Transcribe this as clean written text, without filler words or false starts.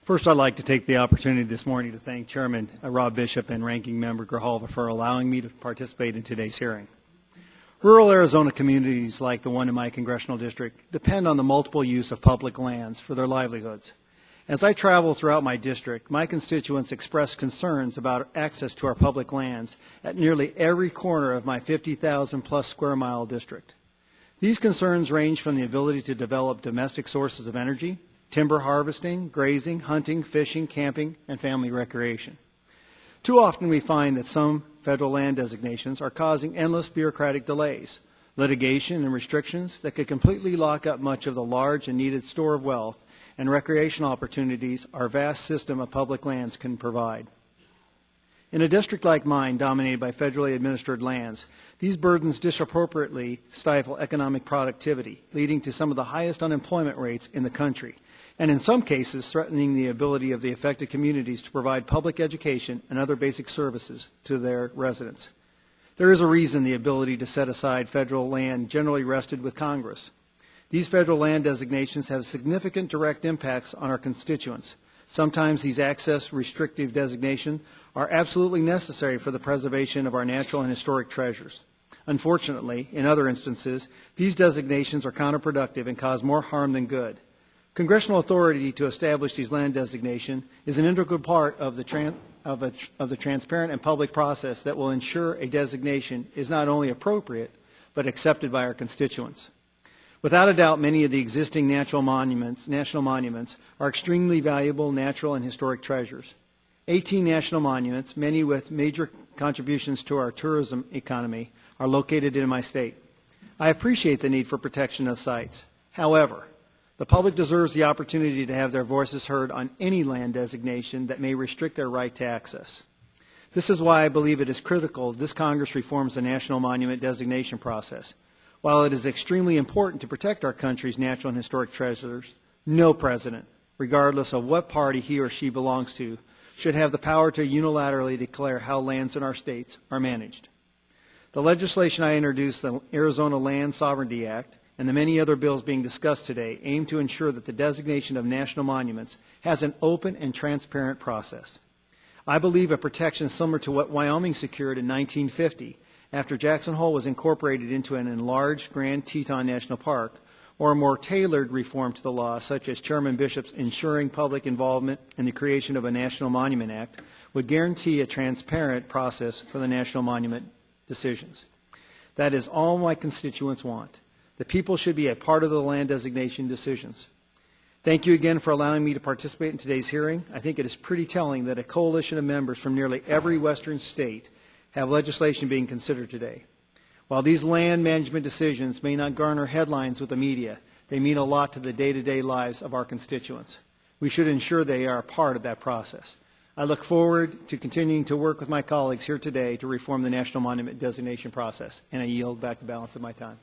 First, I'd like to take the opportunity this morning to thank Chairman Rob Bishop and Ranking Member Grijalva for allowing me to participate in today's hearing. Rural Arizona communities like the one in my congressional district depend on the multiple use of public lands for their livelihoods. As I travel throughout my district, my constituents express concerns about access to our public lands at nearly every corner of my 50,000-plus square mile district. These concerns range from the ability to develop domestic sources of energy, timber harvesting, grazing, hunting, fishing, camping, and family recreation. Too often we find that some federal land designations are causing endless bureaucratic delays, litigation, and restrictions that could completely lock up much of the large and needed store of wealth and recreational opportunities our vast system of public lands can provide. In a district like mine, dominated by federally administered lands, these burdens disproportionately stifle economic productivity, leading to some of the highest unemployment rates in the country, and in some cases threatening the ability of the affected communities to provide public education and other basic services to their residents. There is a reason the ability to set aside federal land generally rested with Congress. These federal land designations have significant direct impacts on our constituents. Sometimes these access restrictive designations are absolutely necessary for the preservation of our natural and historic treasures. Unfortunately, in other instances, these designations are counterproductive and cause more harm than good. Congressional authority to establish these land designations is an integral part of the transparent and public process that will ensure a designation is not only appropriate, but accepted by our constituents. Without a doubt, many of the existing national monuments are extremely valuable natural and historic treasures. 18 national monuments, many with major contributions to our tourism economy, are located in my state. I appreciate the need for protection of sites. However, the public deserves the opportunity to have their voices heard on any land designation that may restrict their right to access. This is why I believe it is critical this Congress reforms the national monument designation process. While it is extremely important to protect our country's natural and historic treasures, no president, regardless of what party he or she belongs to, should have the power to unilaterally declare how lands in our states are managed. The legislation I introduced, the Arizona Land Sovereignty Act, and the many other bills being discussed today aim to ensure that the designation of national monuments has an open and transparent process. I believe a protection similar to what Wyoming secured in 1950 after Jackson Hole was incorporated into an enlarged Grand Teton National Park, or a more tailored reform to the law, such as Chairman Bishop's ensuring public involvement in the creation of a National Monument Act, would guarantee a transparent process for the national monument decisions. That is all my constituents want. The people should be a part of the land designation decisions. Thank you again for allowing me to participate in today's hearing. I think it is pretty telling that a coalition of members from nearly every western state have legislation being considered today. While these land management decisions may not garner headlines with the media, they mean a lot to the day-to-day lives of our constituents. We should ensure they are a part of that process. I look forward to continuing to work with my colleagues here today to reform the National Monument Designation process, and I yield back the balance of my time.